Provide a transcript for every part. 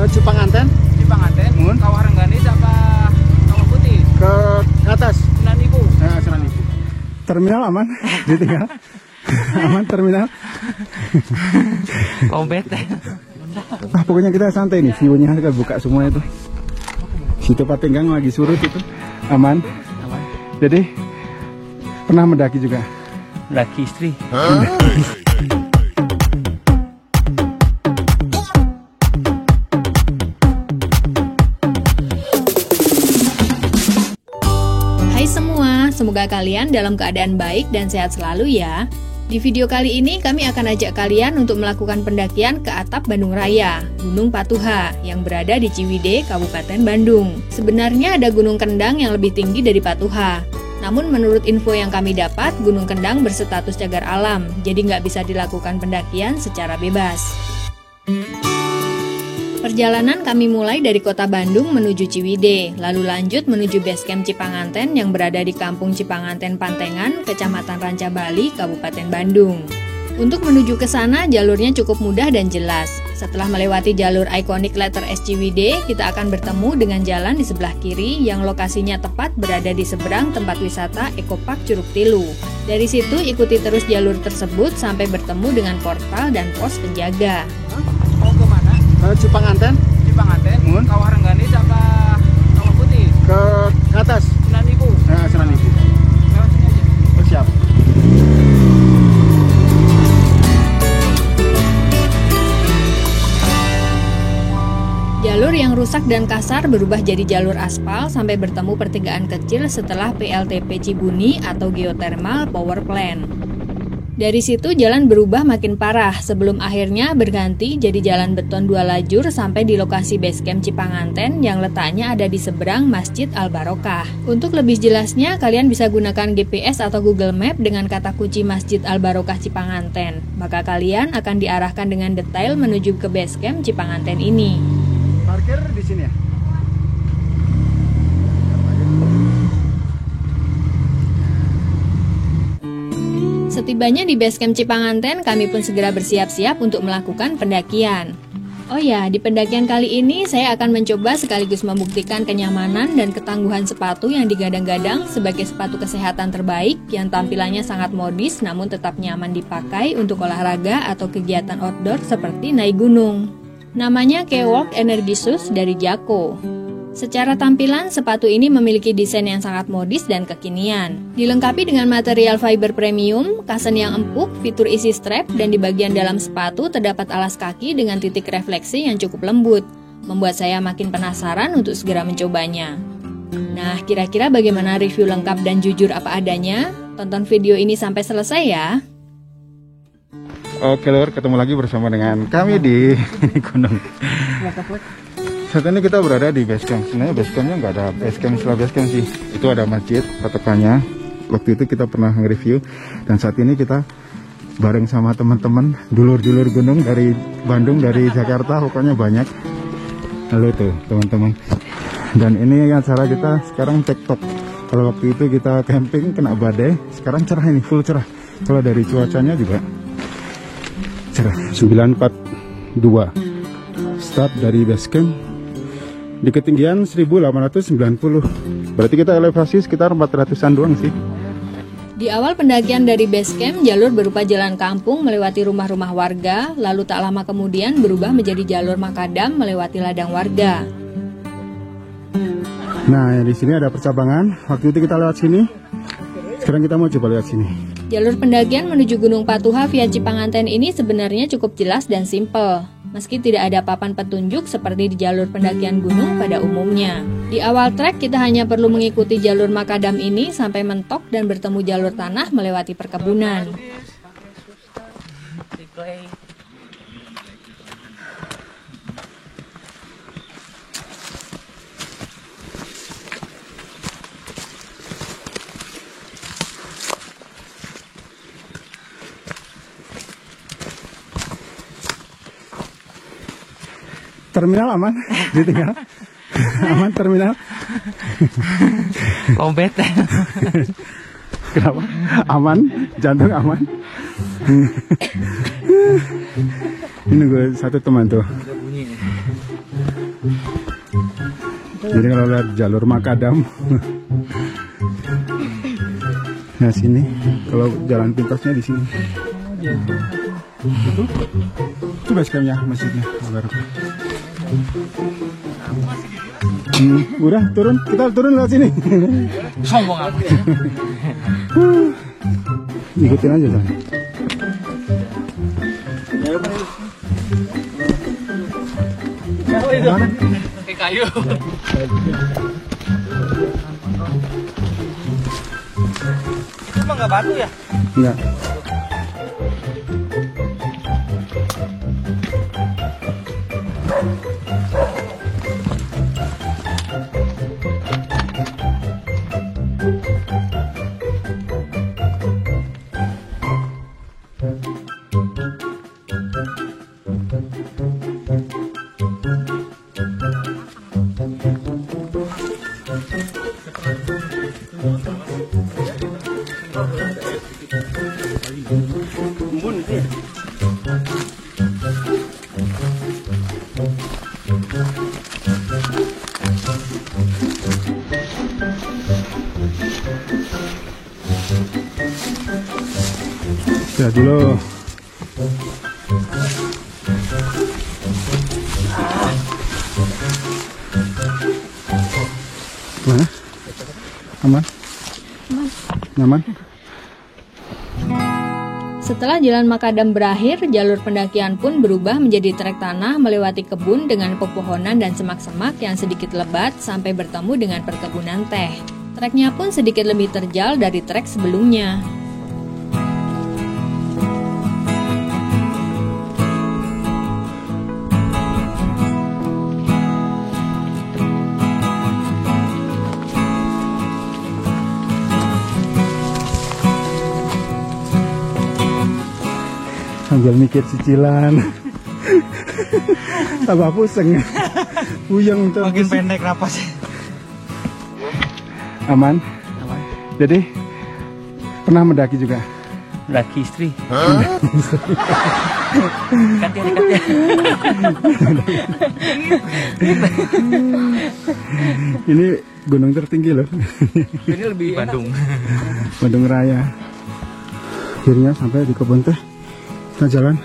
Cipanganten. Cipanganten. Kawah Rengganis apa Kawah Putih? Ke atas. 9.000. Nah, 9.000. Terminal aman, ditinggal. Aman terminal. Kompet. Pokoknya kita santai nih, view-nya kita buka semua itu. Situ Patenggang lagi surut itu. Aman. Jadi pernah mendaki juga. Laki istri. Hai semua, semoga kalian dalam keadaan baik dan sehat selalu ya. Di video kali ini kami akan ajak kalian untuk melakukan pendakian ke atap Bandung Raya, Gunung Patuha, yang berada di Ciwidey, Kabupaten Bandung. Sebenarnya ada Gunung Kendang yang lebih tinggi dari Patuha. Namun menurut info yang kami dapat, Gunung Kendang berstatus cagar alam, jadi nggak bisa dilakukan pendakian secara bebas. Perjalanan kami mulai dari kota Bandung menuju Ciwidey, lalu lanjut menuju basecamp Cipanganten yang berada di Kampung Cipanganten Pantengan, Kecamatan Ranca Bali, Kabupaten Bandung. Untuk menuju ke sana, jalurnya cukup mudah dan jelas. Setelah melewati jalur ikonik letter S Ciwidey, kita akan bertemu dengan jalan di sebelah kiri yang lokasinya tepat berada di seberang tempat wisata Ekopark Curug Tilu. Dari situ, ikuti terus jalur tersebut sampai bertemu dengan portal dan pos penjaga. Mau ke mana? Cipanganten. Cipanganten. Kawah Rengganis apa Kawah Putih? Ke atas. 9.000. Nah, 9.000. Lewat sini aja. Oh, siap. Jalur yang rusak dan kasar berubah jadi jalur aspal sampai bertemu pertigaan kecil setelah PLTP Cibuni atau Geothermal Power Plant. Dari situ jalan berubah makin parah sebelum akhirnya berganti jadi jalan beton 2 lajur sampai di lokasi basecamp Cipanganten yang letaknya ada di seberang Masjid Al-Barokah. Untuk lebih jelasnya, kalian bisa gunakan GPS atau Google Map dengan kata kunci Masjid Al-Barokah Cipanganten. Maka kalian akan diarahkan dengan detail menuju ke basecamp Cipanganten ini. Parkir di sini ya. Setibanya di basecamp Cipanganten, kami pun segera bersiap-siap untuk melakukan pendakian. Oh ya, di pendakian kali ini saya akan mencoba sekaligus membuktikan kenyamanan dan ketangguhan sepatu yang digadang-gadang sebagai sepatu kesehatan terbaik yang tampilannya sangat modis namun tetap nyaman dipakai untuk olahraga atau kegiatan outdoor seperti naik gunung. Namanya K-Walk Energy Shoes dari Jako. Secara tampilan, sepatu ini memiliki desain yang sangat modis dan kekinian. Dilengkapi dengan material fiber premium, kasen yang empuk, fitur easy strap, dan di bagian dalam sepatu terdapat alas kaki dengan titik refleksi yang cukup lembut, membuat saya makin penasaran untuk segera mencobanya. Nah, kira-kira bagaimana review lengkap dan jujur apa adanya? Tonton video ini sampai selesai ya! Oke lur, ketemu lagi bersama dengan kami di gunung. Saat ini kita berada di basecamp. Sebenarnya basecampnya nggak ada basecamp istilah basecamp sih. Itu ada masjid patokannya. Waktu itu kita pernah nge-review. Dan saat ini kita bareng sama teman-teman dulur-dulur gunung dari Bandung, dari Jakarta, pokoknya banyak. Halo tuh teman-teman. Dan ini acara kita sekarang TikTok. Kalau waktu itu kita camping kena badai, sekarang cerah ini, full cerah. Kalau dari cuacanya juga cerah. 942. Start dari basecamp di ketinggian 1890. Berarti kita elevasi sekitar 400-an doang sih. Di awal pendakian dari basecamp, jalur berupa jalan kampung melewati rumah-rumah warga, lalu tak lama kemudian berubah menjadi jalur makadam melewati ladang warga. Nah, di sini ada percabangan. Waktu itu kita lewat sini. Sekarang kita mau coba lewat sini. Jalur pendakian menuju Gunung Patuha via Cipanganten ini sebenarnya cukup jelas dan simpel. Meski tidak ada papan petunjuk seperti di jalur pendakian gunung pada umumnya. Di awal trek kita hanya perlu mengikuti jalur makadam ini sampai mentok dan bertemu jalur tanah melewati perkebunan. Terminal aman, ditinggal. Aman terminal. Kompet. Kenapa? Aman, jantung aman. Ini gue satu teman tuh. Jadi kalau lihat jalur Makadam, nah sini, kalau jalan pintasnya di sini. Itu base campnya, masjidnya. Udah turun, kita turun lewat sini. Sombong apa? Ikutin aja San. Kayak kayu. Emang nggak batu ya? Enggak. Ya dulu. Mana? Aman? Nyaman? Setelah jalan Makadam berakhir, jalur pendakian pun berubah menjadi trek tanah melewati kebun dengan pepohonan dan semak-semak yang sedikit lebat sampai bertemu dengan perkebunan teh. Treknya pun sedikit lebih terjal dari trek sebelumnya. Sambil mikir cicilan. Tambah pusing. Puyeng tuh. Makin pendek napas. Aman? Aman. Jadi pernah mendaki juga? Laki istri. Dekatnya. Ini gunung tertinggi loh. Ini lebih Bandung. Bandung Raya. Akhirnya sampai di kebun teh. Kita jalan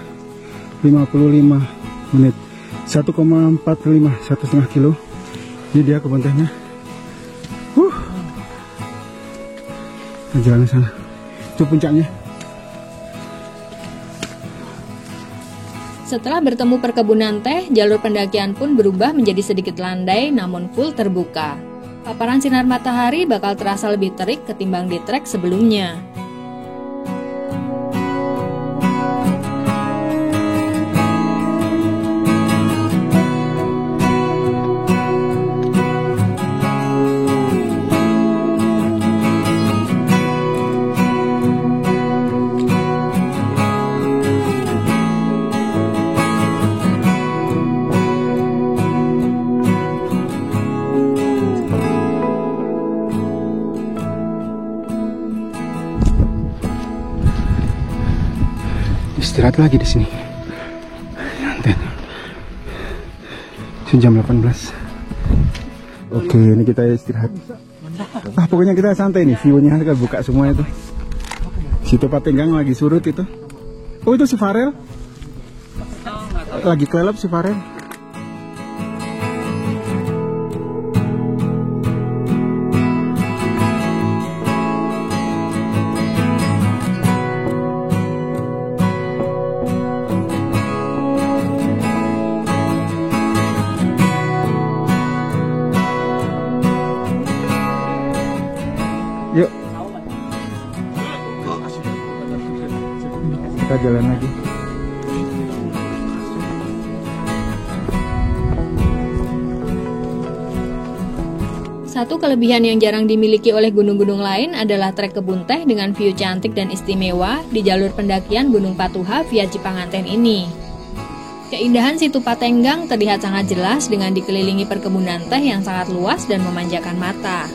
55 menit. 1,45, 1,5 kilo. Ini dia kebun tehnya. Kita jalan ke sana. Itu puncaknya. Setelah bertemu perkebunan teh, jalur pendakian pun berubah menjadi sedikit landai namun full terbuka. Paparan sinar matahari bakal terasa lebih terik ketimbang di trek sebelumnya. Istirahat lagi di sini. Nanti jam 18. Oke, ini kita istirahat. Pokoknya kita santai nih, view-nya kan buka semua itu. Situ Patenggang lagi surut itu. Oh, itu si Farel. Lagi kelelep si Farel. Yuk, kita jalan lagi. Satu kelebihan yang jarang dimiliki oleh gunung-gunung lain adalah trek kebun teh dengan view cantik dan istimewa di jalur pendakian Gunung Patuha via Cipanganten ini. Keindahan situ Patenggang terlihat sangat jelas dengan dikelilingi perkebunan teh yang sangat luas dan memanjakan mata.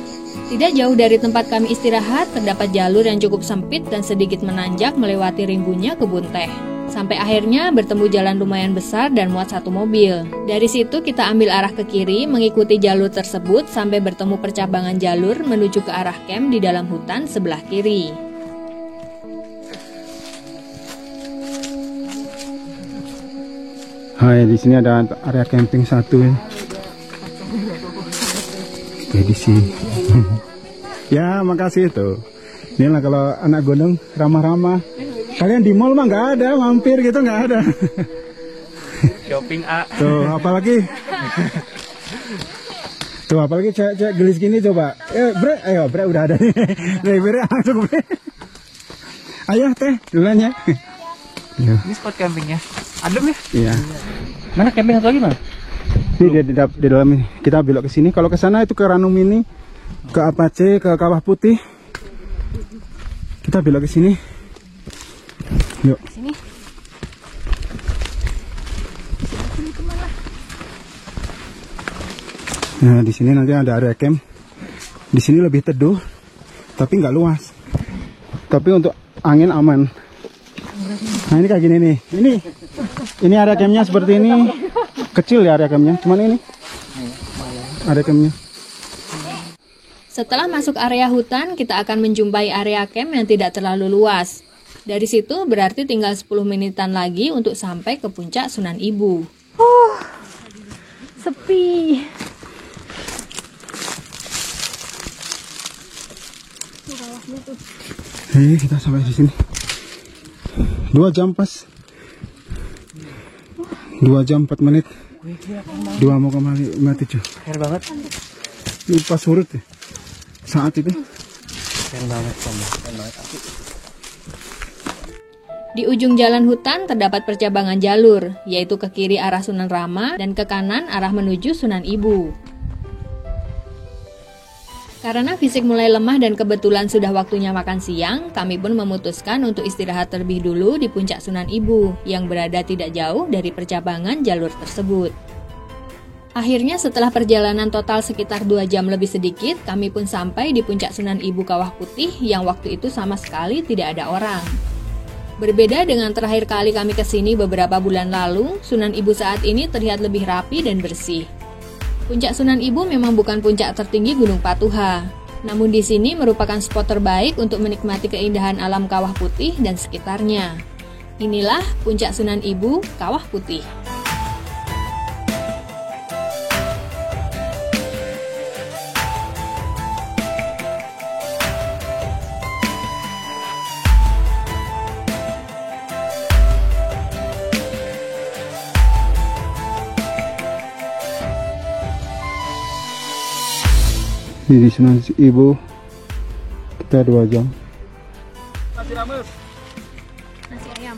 Tidak jauh dari tempat kami istirahat, terdapat jalur yang cukup sempit dan sedikit menanjak melewati rimbunya kebun teh. Sampai akhirnya bertemu jalan lumayan besar dan muat satu mobil. Dari situ kita ambil arah ke kiri, mengikuti jalur tersebut sampai bertemu percabangan jalur menuju ke arah camp di dalam hutan sebelah kiri. Hai, di sini ada area camping satu. Ekspedisi. Ya, makasih itu. Inilah kalau anak gunung ramah-ramah. Kalian di mall mah nggak ada, mampir gitu nggak ada. Shopping A. Tuh, apalagi cewek-cewek gelis gini coba. Ayo, bre udah ada nih. Bre langsung bre. Ayo teh, duluan ya. Ini spot campingnya. Adem ya? Iya. Mana camping satu lagi mana? Ini di dalam ini. Kita belok ke sini. Kalau ke sana itu ke Ranum Mini, ke Apache, ke Kawah Putih. Kita belok ke sini. Yuk. Sini. Nah, di sini nanti ada area camp. Di sini lebih teduh, tapi nggak luas. Tapi untuk angin aman. Nah, ini kayak gini nih. Ini area campnya seperti ini. Kecil ya area campnya. Cuman ini area campnya. Setelah masuk area hutan, kita akan menjumpai area camp yang tidak terlalu luas. Dari situ berarti tinggal 10 menitan lagi untuk sampai ke puncak Sunan Ibu. Sepi. Hei, kita sampai di sini. 2 jam pas. 2 jam 4 menit. 2 mau kembali 57. Keren banget. Ini pas surut ya. Saat itu. Keren banget, keren banget. Di ujung jalan hutan terdapat percabangan jalur, yaitu ke kiri arah Sunan Rama dan ke kanan arah menuju Sunan Ibu. Karena fisik mulai lemah dan kebetulan sudah waktunya makan siang, kami pun memutuskan untuk istirahat terlebih dulu di puncak Sunan Ibu, yang berada tidak jauh dari percabangan jalur tersebut. Akhirnya setelah perjalanan total sekitar 2 jam lebih sedikit, kami pun sampai di puncak Sunan Ibu Kawah Putih yang waktu itu sama sekali tidak ada orang. Berbeda dengan terakhir kali kami kesini beberapa bulan lalu, Sunan Ibu saat ini terlihat lebih rapi dan bersih. Puncak Sunan Ibu memang bukan puncak tertinggi Gunung Patuha, namun di sini merupakan spot terbaik untuk menikmati keindahan alam Kawah Putih dan sekitarnya. Inilah puncak Sunan Ibu Kawah Putih. Di Sunan Ibu kita 2 jam. Nasi rames. Nasi ayam.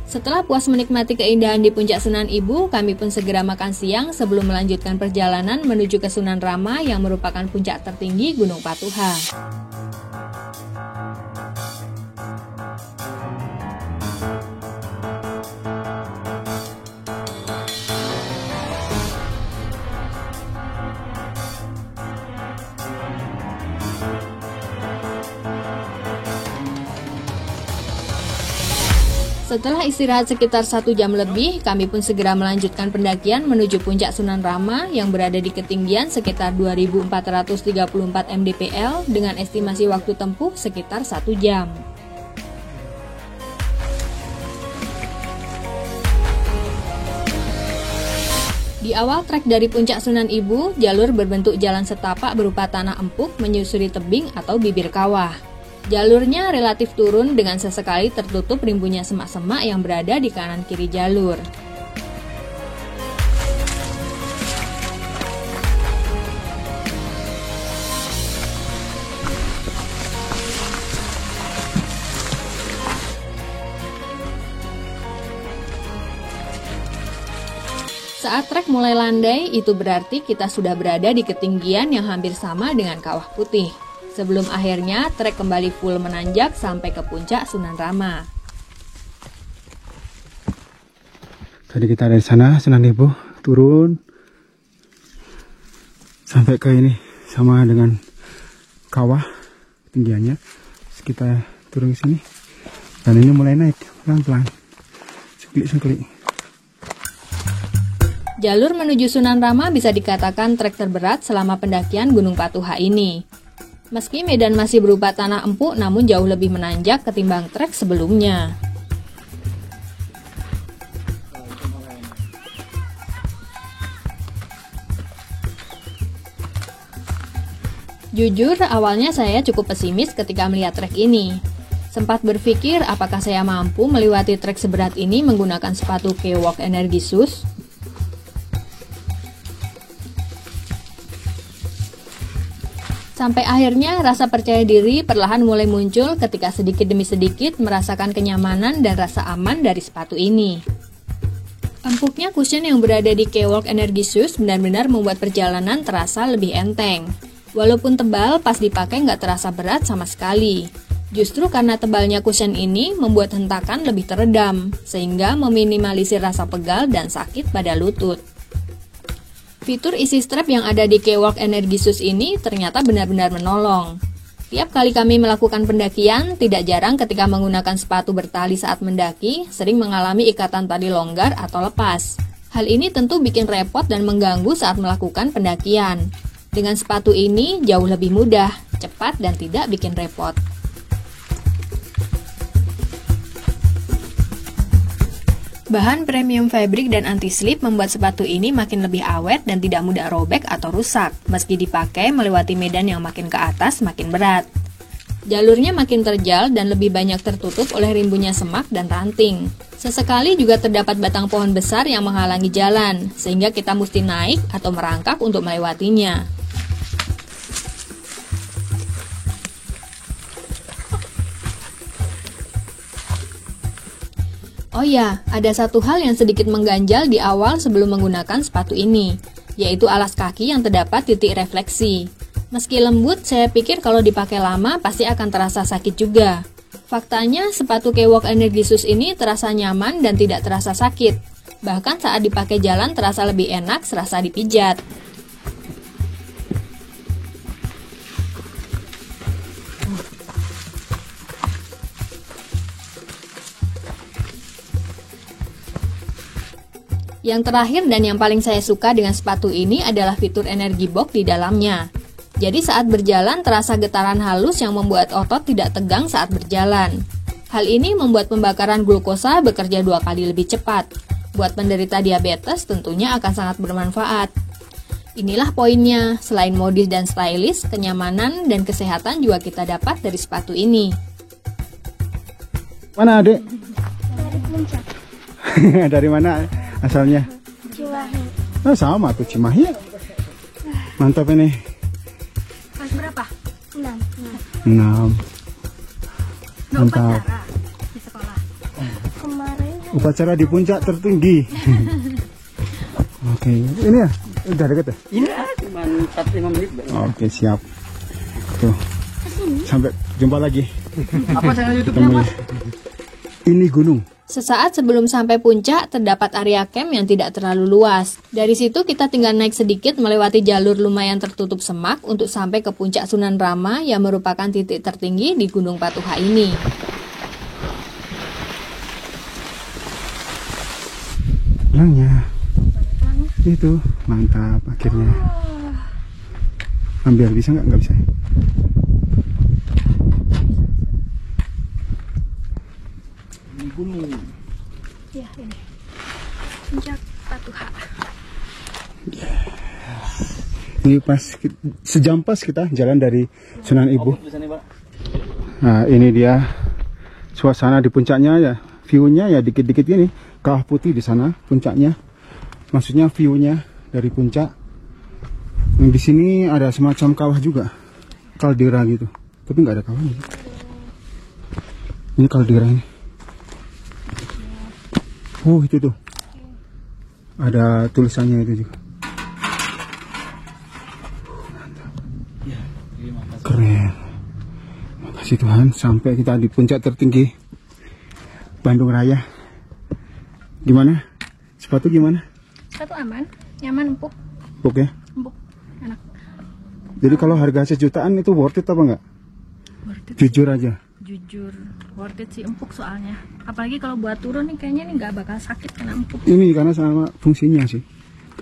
Setelah puas menikmati keindahan di puncak Sunan Ibu, kami pun segera makan siang sebelum melanjutkan perjalanan menuju ke Sunan Rama yang merupakan puncak tertinggi Gunung Patuha. Setelah istirahat sekitar 1 jam lebih, kami pun segera melanjutkan pendakian menuju puncak Sunan Rama yang berada di ketinggian sekitar 2434 mdpl dengan estimasi waktu tempuh sekitar 1 jam. Di awal trek dari puncak Sunan Ibu, jalur berbentuk jalan setapak berupa tanah empuk menyusuri tebing atau bibir kawah. Jalurnya relatif turun dengan sesekali tertutup rimbunnya semak-semak yang berada di kanan kiri jalur. Saat trek mulai landai, itu berarti kita sudah berada di ketinggian yang hampir sama dengan Kawah Putih. Sebelum akhirnya trek kembali full menanjak sampai ke puncak Sunan Rama. Tadi kita dari sana, Sunan Ibu, turun sampai ke ini, sama dengan kawah tinggiannya. Terus kita turun ke sini. Dan ini mulai naik pelan-pelan, sekali-sekali. Jalur menuju Sunan Rama bisa dikatakan trek terberat selama pendakian Gunung Patuha ini. Meski medan masih berupa tanah empuk, namun jauh lebih menanjak ketimbang trek sebelumnya. Jujur, awalnya saya cukup pesimis ketika melihat trek ini. Sempat berpikir apakah saya mampu melewati trek seberat ini menggunakan sepatu Keywalk Energy Shoes. Sampai akhirnya rasa percaya diri perlahan mulai muncul ketika sedikit demi sedikit merasakan kenyamanan dan rasa aman dari sepatu ini. Empuknya cushion yang berada di Keywalk Energy Shoes benar-benar membuat perjalanan terasa lebih enteng. Walaupun tebal, pas dipakai nggak terasa berat sama sekali. Justru karena tebalnya cushion ini membuat hentakan lebih teredam, sehingga meminimalisir rasa pegal dan sakit pada lutut. Fitur isi strap yang ada di Keywalk Energy Shoes ini ternyata benar-benar menolong. Tiap kali kami melakukan pendakian, tidak jarang ketika menggunakan sepatu bertali saat mendaki, sering mengalami ikatan tali longgar atau lepas. Hal ini tentu bikin repot dan mengganggu saat melakukan pendakian. Dengan sepatu ini jauh lebih mudah, cepat, dan tidak bikin repot. Bahan premium fabric dan anti-slip membuat sepatu ini makin lebih awet dan tidak mudah robek atau rusak, meski dipakai melewati medan yang makin ke atas makin berat. Jalurnya makin terjal dan lebih banyak tertutup oleh rimbunnya semak dan ranting. Sesekali juga terdapat batang pohon besar yang menghalangi jalan, sehingga kita mesti naik atau merangkak untuk melewatinya. Oh ya, ada satu hal yang sedikit mengganjal di awal sebelum menggunakan sepatu ini, yaitu alas kaki yang terdapat titik refleksi. Meski lembut, saya pikir kalau dipakai lama pasti akan terasa sakit juga. Faktanya, sepatu Keywalk Energy Shoes ini terasa nyaman dan tidak terasa sakit. Bahkan saat dipakai jalan terasa lebih enak serasa dipijat. Yang terakhir dan yang paling saya suka dengan sepatu ini adalah fitur energy box di dalamnya. Jadi saat berjalan terasa getaran halus yang membuat otot tidak tegang saat berjalan. Hal ini membuat pembakaran glukosa bekerja 2 kali lebih cepat. Buat penderita diabetes tentunya akan sangat bermanfaat. Inilah poinnya, selain modis dan stylish, kenyamanan dan kesehatan juga kita dapat dari sepatu ini. Mana adek? Dari puncak. Dari mana asalnya? Cimahi. Oh, sama tuh Cimahi. Mantap ini. Kelas berapa? 6. 6. Mantap. Di sekolah. Kemarin Upacara di puncak tertinggi. Oke, ini ya? Udah deket ya? Ini cuma 4-5 menit. Oke, siap. Tuh. Sampai jumpa lagi. Apa channel YouTube-nya, Mas? Ini gunung. Sesaat sebelum sampai puncak, terdapat area camp yang tidak terlalu luas. Dari situ kita tinggal naik sedikit melewati jalur lumayan tertutup semak untuk sampai ke puncak Sunan Rama yang merupakan titik tertinggi di Gunung Patuha ini. Pelangnya. Itu, mantap akhirnya. Ambil bisa nggak? Nggak bisa. Gunung. ya ini. Puncak Patuha. Ini pas sejam pas kita jalan dari Sunan Ibu. Nah, ini dia suasana di puncaknya ya. View-nya ya dikit-dikit gini. Kawah putih di sana puncaknya. Maksudnya view-nya dari puncak. Di sini ada semacam kawah juga. Kaldera gitu. Tapi nggak ada kawahnya. Ini kaldera ini. Oh, itu tuh. Ada tulisannya itu juga. Keren. Makasih Tuhan, sampai kita di puncak tertinggi Bandung Raya. Gimana? Sepatu gimana? Sepatu aman, nyaman, empuk. Empuk ya? Empuk, enak. Jadi kalau harga sejutaan itu worth it apa enggak? Worth it. Jujur aja. Jujur worth it sih, empuk soalnya. Apalagi kalau buat turun nih kayaknya nih nggak bakal sakit kena empuk. Ini karena sama fungsinya sih.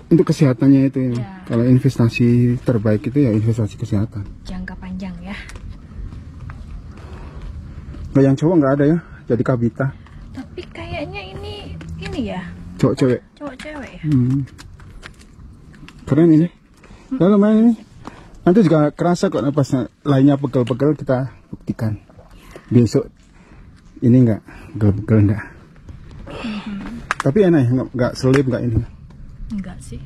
Untuk kesehatannya itu ya. Ya. Kalau investasi terbaik itu ya investasi kesehatan. Jangka panjang ya. Nah, yang cowok nggak ada ya, jadi kabita. Tapi kayaknya ini ya, Cowok cewek. cowok cewek ya. Keren ini. Ya lumayan ini. Nanti juga kerasa kok pas lainnya pegel-pegel kita buktikan. Besok ini enggak pegel-pegel enggak. Tapi enak ya, enggak selip enggak ini. Enggak sih.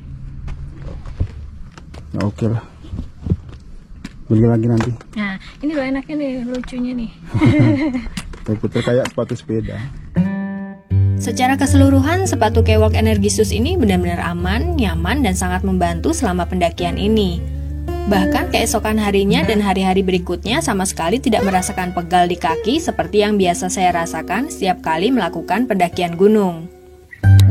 Ya oke lah. Beli lagi nanti. Nah, ini loh enaknya nih, lucunya nih. Putar kayak sepatu sepeda. Secara keseluruhan, sepatu K-Walk Energisus ini benar-benar aman, nyaman, dan sangat membantu selama pendakian ini. Bahkan keesokan harinya dan hari-hari berikutnya sama sekali tidak merasakan pegal di kaki seperti yang biasa saya rasakan setiap kali melakukan pendakian gunung.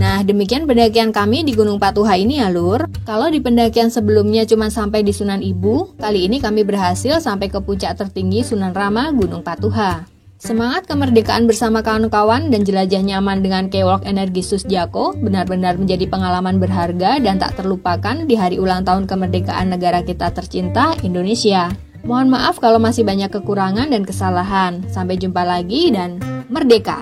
Nah, demikian pendakian kami di Gunung Patuha ini ya lur. Kalau di pendakian sebelumnya cuma sampai di Sunan Ibu, kali ini kami berhasil sampai ke puncak tertinggi Sunan Rama, Gunung Patuha. Semangat kemerdekaan bersama kawan-kawan dan jelajah nyaman dengan K-Walk Energisus Jako benar-benar menjadi pengalaman berharga dan tak terlupakan di hari ulang tahun kemerdekaan negara kita tercinta, Indonesia. Mohon maaf kalau masih banyak kekurangan dan kesalahan. Sampai jumpa lagi dan merdeka!